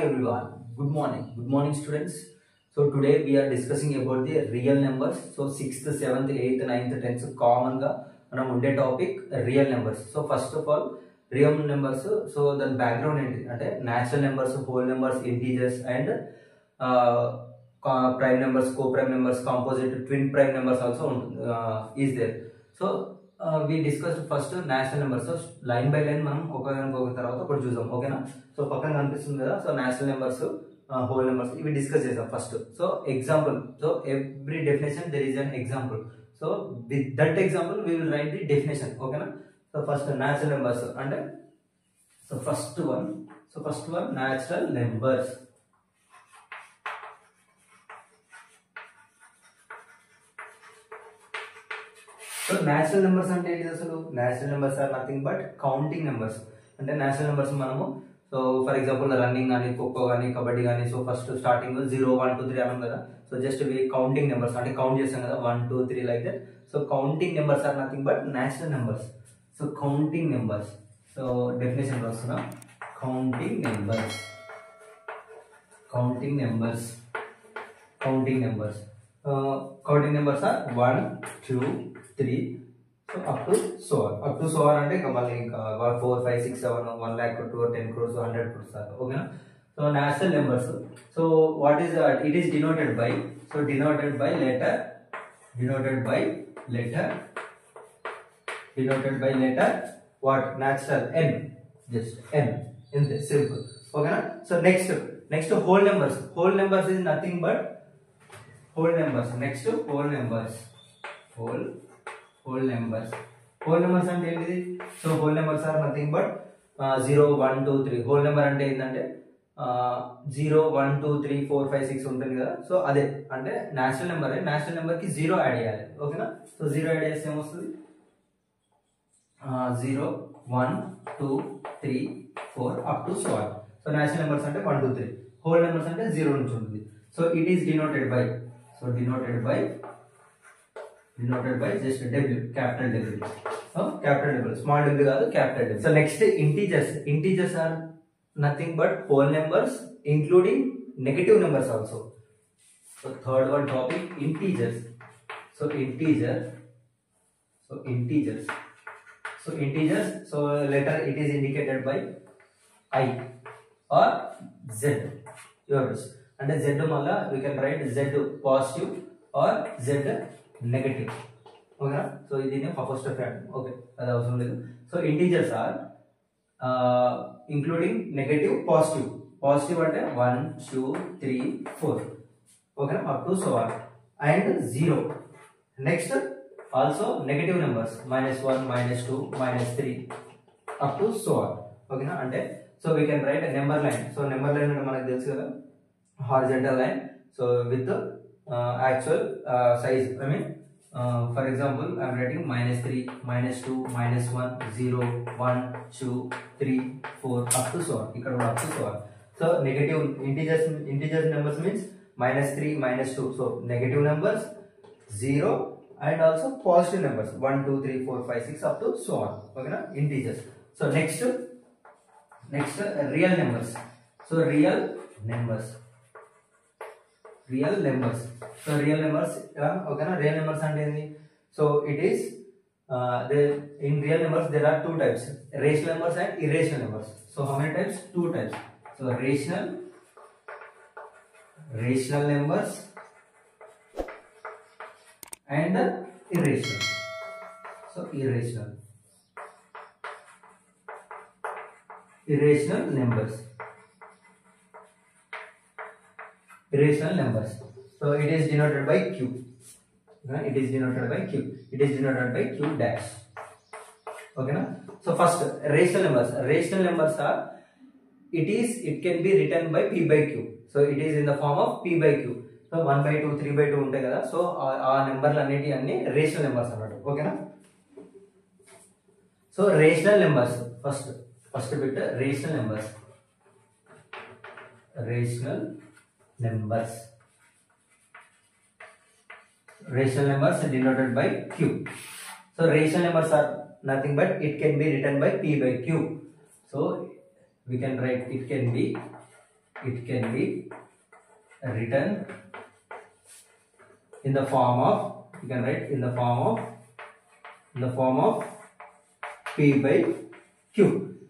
everyone. Good morning students. So today we are discussing about the real numbers. So 6th, 7th, 8th, 9th, 10th common ga మనం ఉండే topic real numbers. So first of all real numbers. So దాని background ఏంటి అంటే natural numbers, whole numbers, integers and prime numbers, co prime numbers, composite, twin prime numbers also ఉంటుంది is there. So we discussed first national numbers. So line by line మనం ఒక తర్వాత ఒకటి చూద్దాం, ఓకేనా? సో పక్కన కనిపిస్తుంది కదా. So natural numbers, whole numbers ఇవి డిస్కస్ చేద్దాం first. So example, so every definition there is an example. So with that example we will write the definition, ఓకేనా? సో ఫస్ట్ నేచురల్ నెంబర్స్ అంటే first one natural numbers. So natural numbers అంటే ఏంటి అసలు? Natural numbers are nothing but counting numbers. అంటే natural numbers మనము so for example running కానీ, ఖోఖో కానీ, కబడ్డీ కానీ, సో ఫస్ట్ స్టార్టింగ్ 0, 1, 2, 3 అన్నాం కదా. సో జస్ట్ కౌంటింగ్ నెంబర్స్ అంటే కౌంట్ చేస్తాం కదా, 1, 2, 3 like that. So counting numbers are nothing but natural numbers. So counting numbers. So definition వస్తున్నా, counting numbers are 1, 2, 3. So up to so on అంటే ఇంకా మళ్ళీ ఇంకా 1, 4, 5, 6, 7, 1 lakh, 2, 10 crores, 100 crores దాకా, ఓకేనా? So natural numbers. So what is that? It is denoted by letter what? Natural n, just n, ఇంతే, simple, ఓకేనా? So next whole numbers is nothing but whole numbers. Next whole numbers అంటే ఏంటిది? So whole numbers are nothing but 0, 1, 2, 3. Whole number అంటే ఏంటంటే 0, 1, 2, 3, 4, 5, 6 ఉంటుంది కదా. So అదే అంటే నేచురల్ నెంబర్ కి 0 యాడ్ చేయాలి, ఓకేనా? సో 0 యాడ్ చేస్తే ఏమొస్తుంది? 0, 1, 2, 3, 4 up to so on. So natural numbers అంటే 1, 2, 3. హోల్ నెంబర్స్ అంటే 0 నుంచి ఉంటుంది. So it is denoted by just W, capital W. Capital W, small w కాదు, capital W. So next integers are nothing but whole numbers including negative numbers also. So third one topic, integers. So integers, so letter it is indicated by I or Z, yours. And Z malla we can write Z positive or Z negative, okay? So ఇది first fact, okay, అది అవసరం లేదు. So integers are including negative, positive అంటే 1, 2, 3, 4, okay, up to so on, and 0. Next also negative numbers -1, -2, -3 up to so on, ఓకేనా? అంటే so we can write number line. So number line అంటే మనకు తెలుసు కదా, horizontal line. So with actual size, I mean for example I am writing -3, -2, -1, 0, 1, 2, 3, 4 up to so on. Ikkada up to so on. So negative integers numbers means -3, -2. So negative numbers, 0, and also positive numbers 1, 2, 3, 4, 5, 6 up to so on, okay na? Integers. So next real numbers. So real numbers. So real numbers, okay na? Real numbers అంటే ఏంది? So it is in real numbers there are two types, rational numbers and irrational numbers. So how many types? Two types. So rational numbers and irrational. So irrational numbers. So it is denoted by Q. It is denoted by Q dash. Okay na? So first rational numbers are it can be written by P by Q. So it is in the form of P by Q. So 1/2, 3/2 ఉంటాయి కదా. So ఆ నెంబర్లు అన్ని rational numbers అన్నట్టు, ఓకేనా? So rational numbers first bit rational numbers denoted by Q. So rational numbers are nothing but it can be written by P by Q. So we can write it can be it can be written in the form of, you can write in the form of P by Q.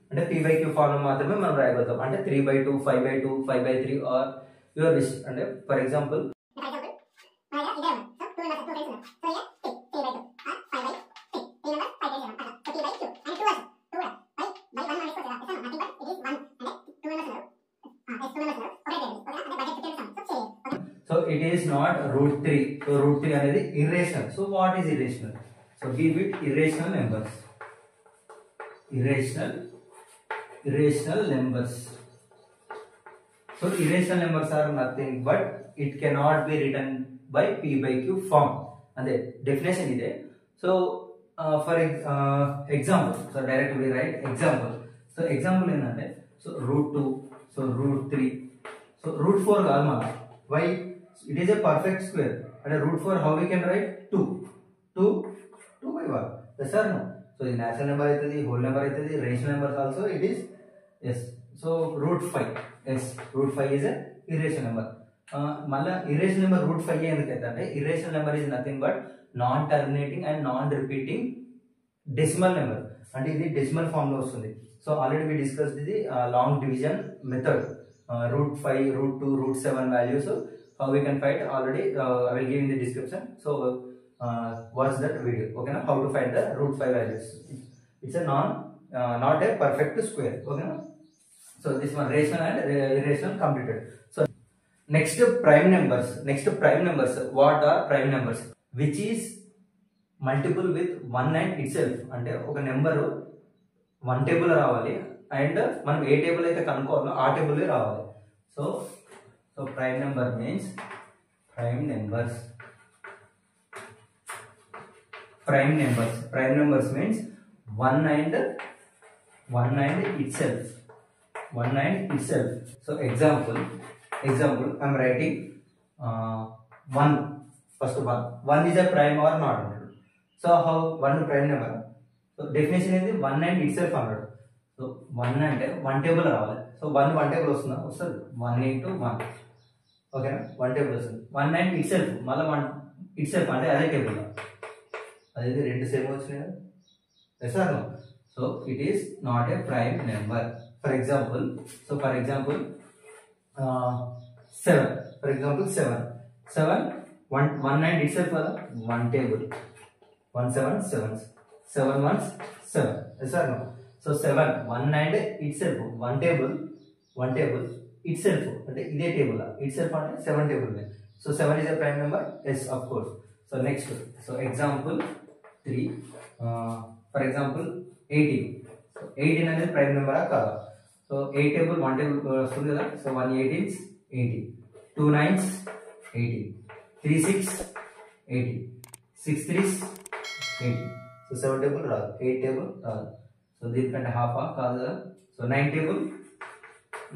అంటే P by Q form మాత్రమే మనం రాయగలుగుతాం. అంటే 3/2, 5/2, 5/3 are your wish. అంటే for example so it is not root 3. So root 3 అనేది irrational. So what is irrational? So give it irrational numbers. Irrational numbers. So irrational numbers are nothing but it cannot be written by P by Q form. And the definition is there. So for example, so directly write example. So example ఏంటంటే so root 2, so root 3, so root 4 కాదు మన. Why? It is a perfect square. And root 4 how we can write? 2 by 1. Yes or no? So the natural number aitadi, whole number aitadi, rational numbers also it is yes. So root 5, yes, root 5 is a irrational number. Malla irrational number root 5 endukante irrational number is nothing but non terminating and non repeating decimal number. And ఇది decimal form లో వస్తుంది. So already we discussed the long division method. Root 5, root 2, root 7 values. So how we can find already I will give in the description. So watch that video. Okay, now how to find the root 5 values. It's a not a perfect square. Okay, now so this one rational and irrational completed. So next prime numbers. What are prime numbers? Which is multiple with one and itself. అంటే ఒక number one table రావాలి and మనం ఏ table అయితే కనుక్కోవాలో ఆ table రావాలి. So prime number means prime numbers means one and itself. So example I'm writing one. First one is a prime or not. So how one prime number? So definition is one and itself అన్నాడు. So one అంటే one table రావాలి. So one table వస్తుంది 1 into 1. ఓకేనా, one table వస్తుంది. One and itself మళ్ళీ one itself అంటే అదే table, అదే రెండు సేమ్ వచ్చినాయి కదా. Yes or no? So it is not a prime number. For example 7. For example 7 1 and itself కదా, one table 1 7 7 7 1 7. Yes or no? So 7 1 and itself one table itself అంటే ఇదే table, itself అంటే 7 table. So 7 is a prime number. Yes, of course. So next, so example 3, for example 18. So 18 అనేది prime number కాదా? So 8 table 1 table వస్తుంది కదా. So 1 18s 80, 2 9s 80, 3 6 80, 6 3s 80. So 7 table రాదు, 8 table రాదు. So దీనికంటే half కాదు కదా. So 9 table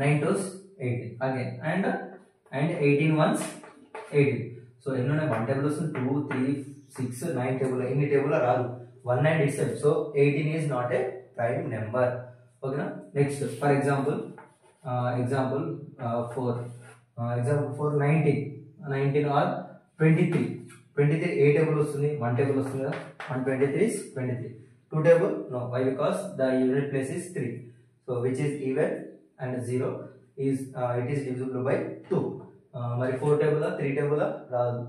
9 2s 80 again and 18 ones 80. So ఎన్ని ఉన్నాయి? 1 టేబుల్ వస్తుంది, 2 3 6 9 టేబుల్, ఎన్ని టేబుల్ రాదు, 1 and itself. So 18 is not a prime number. ఓకేనా. నెక్స్ట్ ఫర్ ఎగ్జాంపుల్ 4 19 ఆర్ 23 ఏ టేబుల్ వస్తుంది? 1 టేబుల్ వస్తుంది కదా. 123 is 23. 2 table no. Why? Because the unit place is 3. So which is even and 0 is it is divisible by 2. మరి 4 table 3 table రాదు,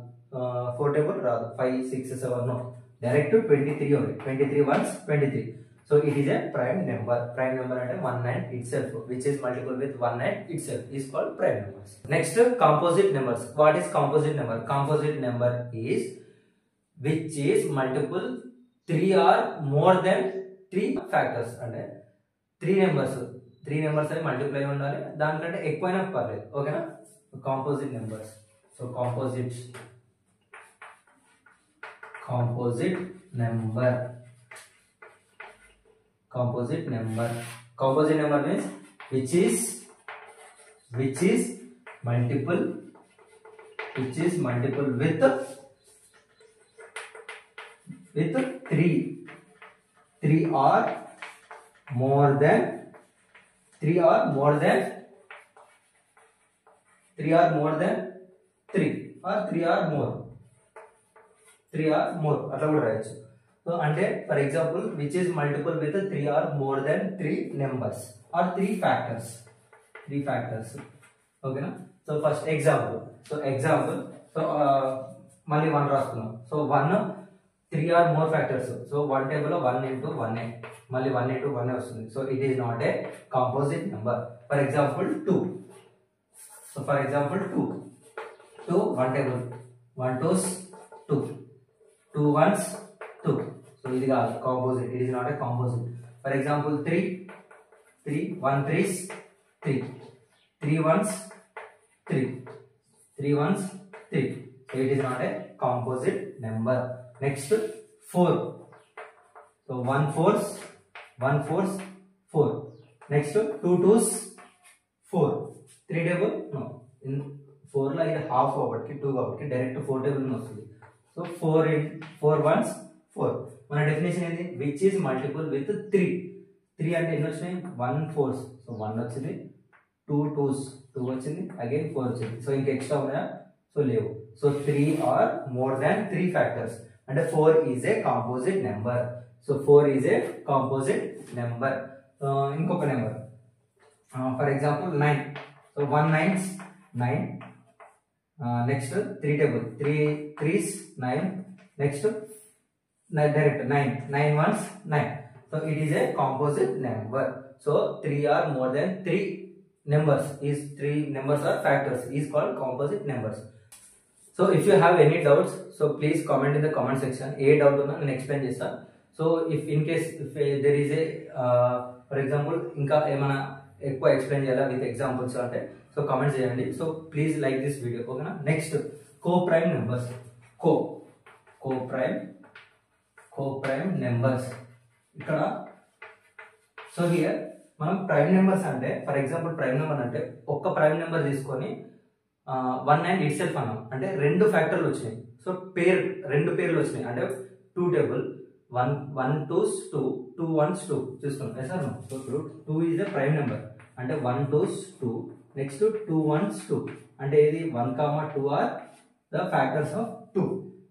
4 table రాదు, 5 6 7 no, direct to 23 only. 23 ones 23. So it is a prime number. Prime number అంటే 1 and itself, which is multiple with 1 and itself is called prime numbers. Next, composite numbers. What is composite number? Composite number is which is multiple 3 or more than 3 factors. అంటే 3 numbers అని multiply ఉండాలి, దానికంటే ఎక్కువైనా పర్లేదు. ఓకేనా. Composite numbers. So composite number means which is multiple with 3 or more than 3 are more than 3 or 3 are more, 3 or more అట్లా కూడా రాయొచ్చు. సో అంటే for example which is multiple with 3 or more than 3 numbers or 3 factors, 3 factors. ఓకేనా. So first example, so మళ్ళీ 1 రాస్తున్నాం. So 1 3 or more factors. So 1 table లో 1 into 1 మళ్ళీ 1 into 1 వస్తుంది. So it is not a composite number. For example 2. So for example 2 1 table, 1 2s 2, 2 1s 2. So ఇది కాదు composite, it is not a composite. For example 3 1 3s 3, 3 1s 3, 3 1s 3. So it is not a composite number. Next 4. So 1 4s 4. Next 2 2s 4. 3 table no. In 4 la ఇది half కాబట్టి 2 కాబట్టి direct 4 table వస్తుంది. So 4 1s 4. మన definition ఏంది? Which is multiple with 3. 3 అంటే ఎన్ని వచ్చినాయి? 1 4s. So 1 వచ్చింది, 2 2s 2 వచ్చింది, అగైన్ 4 వచ్చింది. సో ఇంకా ఎక్స్ట్రా ఉన్నాయా? సో లేవు. So 3 or more than 3 factors అంటే 4 is a composite number. So 4 is a composite number. ఇంకొక number for example 9. So 1 9s 9. Next 3 table, 3 3s 9. Next direct 9 9 1s 9. So it is a composite number. So 3 or more than 3 numbers is 3 numbers or factors is called composite numbers. So if you have any doubts, so please comment in the comment section. A doubt unna nenu explain chesta. So if in case if there is a for example inka emana ekku explain cheyala with examples ante so comment cheyandi. So please like this video. Okay na. Next co-prime numbers. Co-prime numbers ikkada. So here మనం prime numbers అంటే for example prime number అంటే ఒక్క prime number తీసుకొని 1 and itself అన్నాం అంటే 2 ఫ్యాక్టర్లు వచ్చినాయి. So రెండు పేర్లు వచ్చినాయి అంటే 2 టేబుల్ 1 2s 2, 2 1s 2 చూసుకున్నాం sir. So 2 is a prime number అంటే 1 2s 2, నెక్స్ట్ 2 1s 2 అంటే ఇది 1 2 ఆర్ ద ఫ్యాక్టర్స్ ఆఫ్ 2.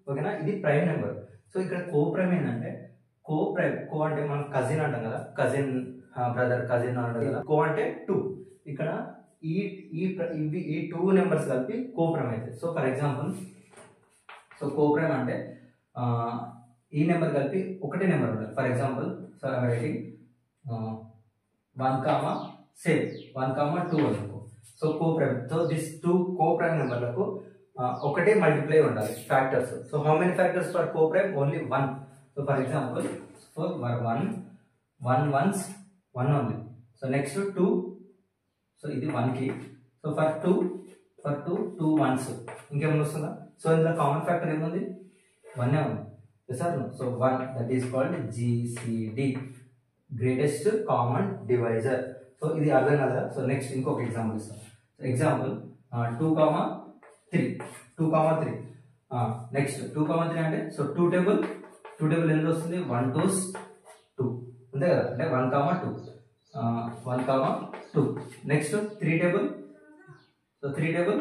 ఓకేనా. ఇది ప్రైమ్ నెంబర్. సో ఇక్కడ కో ప్రైమ్ ఏంటంటే కో అంటే మనం కజిన్ అంటాం కదా, కజిన్ బ్రదర్ కజిన్ అంటారు కదా. కో అంటే 2. ఇక్కడ ఈ 2 నెంబర్స్ కలిపి కో ప్రైమ్ అవుతాయి. So for example so co prime అంటే ఈ నెంబర్ కలిపి ఒకటే నెంబర్ ఉండాలి. For example so I'm writing 1 2 అనుకో. So co prime. So this 2 co prime నెంబర్లకు ఒకటే మల్టిప్లై ఉండాలి factors. So how many factors for co prime? Only 1. So for example so 1 1s 1 only. So next 2. So ఇది 1 కి. So for 2 2 1s ఇంకేమైనా వస్తుందా? So ఇందులో common factor ఏముంది? 1 ఉంది sir. So 1 that is called GCD, greatest common divisor. So ఇది అర్థం కదా. సో నెక్స్ట్ ఇంకొక ఎగ్జాంపుల్ ఇస్తాం. సో ఎగ్జాంపుల్ 2 3 నెక్స్ట్ 2 3 అంటే సో 2 టేబుల్ ఎందులో వస్తుంది? 1 2s 2 అంతే కదా. అంటే 1 2 1 2. Next 3 table. So 3 table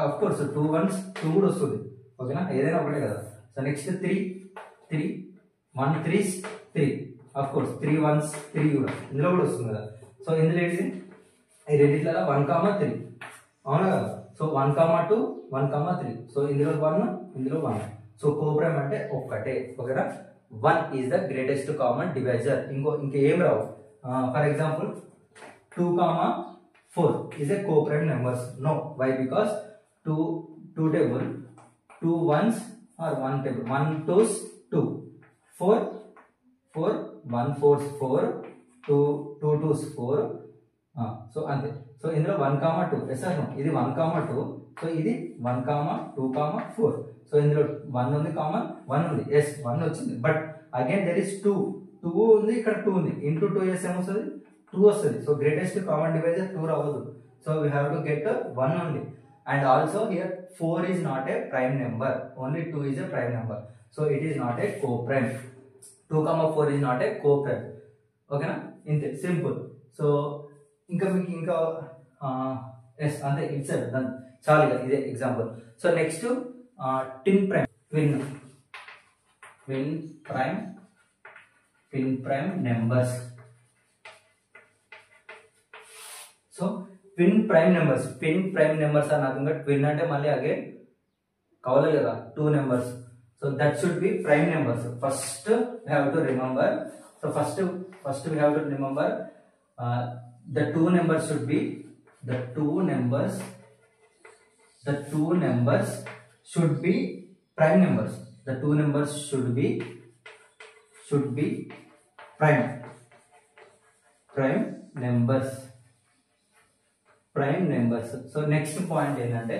of course 2 1s 2 కూడా వస్తుంది. ఓకేనా, ఏదైనా ఒకటే కదా. So next 3 1 3s 3 of course 3 1s 3 కూడా ఇందులో కూడా వస్తుంది కదా. సో ఇందులో ఏంటి? ఈ రెండిట్లలో 1 3 అవునా కదా. సో 1 2 1 3. సో ఇందులో 1 ఇందులో 1. సో కోప్రైమ్ అంటే ఒక్కటే. ఓకేనా. 1 is the greatest common divisor. ఇంకేం రావు. For example 2 4 is a coprime numbers. No. Why? Because 2 table 2 1s are 1 table 1 2s 2 4 1 4s 4 2 2s 4. So అంతే. సో ఇందులో 1 2 ఎస్ ఆర్ నో? ఇది 1 2. సో ఇది 1 2 4. సో ఇందులో 1 ఉంది, కామన్ 1 ఉంది. ఎస్ 1 వచ్చింది. బట్ అగైన్ దెర్ ఇస్ 2 ఉంది, ఇక్కడ 2 ఉంది. ఇంటూ 2 ఎస్ ఏమొస్తుంది? 2 వస్తుంది. సో గ్రేటెస్ట్ కామన్ డివైజర్ 2 రావద్దు. So we have to get 1 only. And also here 4 is not a prime number. Only 2 is a prime number. So it is not a co-prime. 2 4 is not a co-prime. Okay na? Inte simple. So ఇంకా yes అంతే it's done చాలు ఇక ఇదే example. So next twin prime twin prime numbers. So twin prime numbers are nothing but twin అంటే మళ్ళీ again కావాలి కదా 2 numbers. So that should be prime numbers. First we have to remember. So first we have to remember the two numbers should be prime numbers. The two numbers should be prime numbers. So next point ఏంటంటే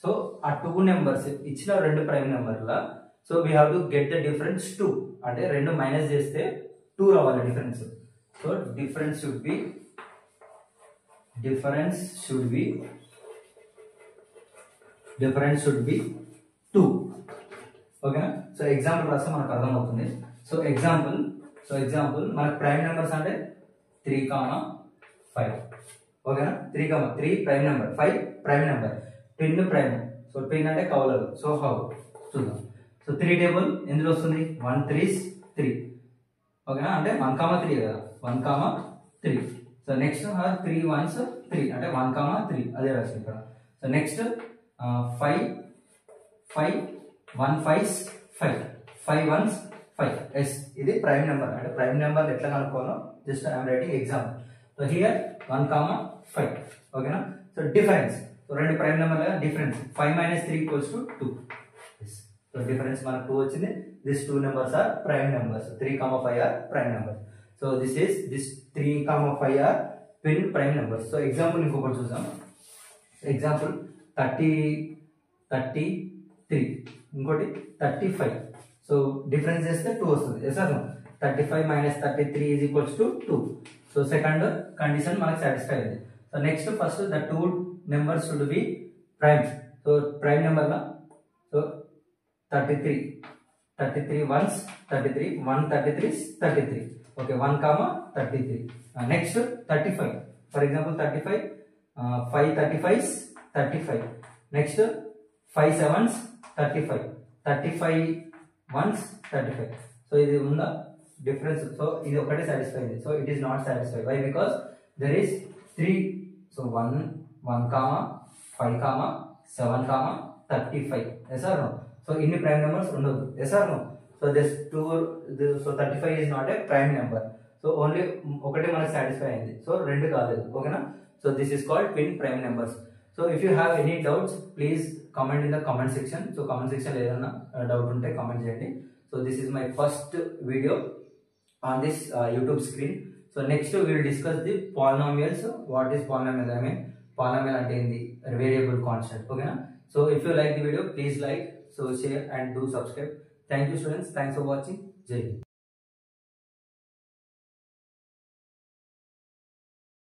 so ఆ 2 numbers ఇచ్చిన రెండు prime నెంబర్ల so we have to get the difference 2 అంటే రెండు minus చేస్తే 2 రావాలి difference. So difference should be 2. ఓకేనా. సో ఎగ్జాంపుల్ రాస్తే మనకు అర్థమవుతుంది. సో ఎగ్జాంపుల్ మనకు ప్రైమ్ నెంబర్స్ అంటే 3, 5. ఓకేనా. 3 prime number, 5 prime number, twin prime. So twin అంటే కౌలరు. సో హౌ చూద్దాం. సో 3 టేబుల్ ఎందులో వస్తుంది 1 3s 3. ఓకేనా. అంటే 1, 3 కదా 1, 3. సో నెక్స్ట్ 3 1s 3 అంటే 1, 3 అదే రాసి ఇక్కడ. So next 5 1 5s 5 5 1s 5. Yes ఇది ప్రైమ్ నెంబర్. అంటే ప్రైమ్ నెంబర్ ఎట్లా కనుక్కోవాలో just I'm writing example. So here 1, 5. ఓకేనా. So difference. సో రెండు prime number difference 5 - 3 = 2. So difference మనకు 2 వచ్చింది. This 2 numbers are prime numbers. 3, 5 are prime numbers. So this 3, 5 are twin prime numbers. So example ఇంకొకటి చూద్దాం. Example 33 ఇంకోటి 35. So difference చేస్తే 2 వస్తుంది. Sir 35 - 33 = 2. So second condition మనకు satisfy అయింది. So next first the 2 numbers should be prime. So prime number లా so 33 1s 33 1 33s 33. Okay 1, 33. Next 35. For example 35 5 35s 35. Next 5 7s 35 35 1s 35. So ఇది ఉందా difference. So ఇది ఒకటే satisfy అయింది. So it is not satisfy. Why? Because there is 3. So 1 5 7 35. Yes or no? So ఇన్ని prime numbers ఉండదు. Yes or no? So this 2 so 35 is not a prime number. So only ఒకటే మనకు satisfy అయింది. So రెండు కాలేదు. ఓకేనా. So this is called twin prime numbers. So if you have any doubts please comment in the comment section. So comment section ఏదైనా doubt ఉంటే comment చేయండి. So this is my first video on this YouTube screen. So next we will discuss the polynomials. What is polynomial? I mean polynomial ante indi variable constant. Okay na. So if you like the video please like, so share and do subscribe. Thank you students. Thanks for watching. Jai Hind.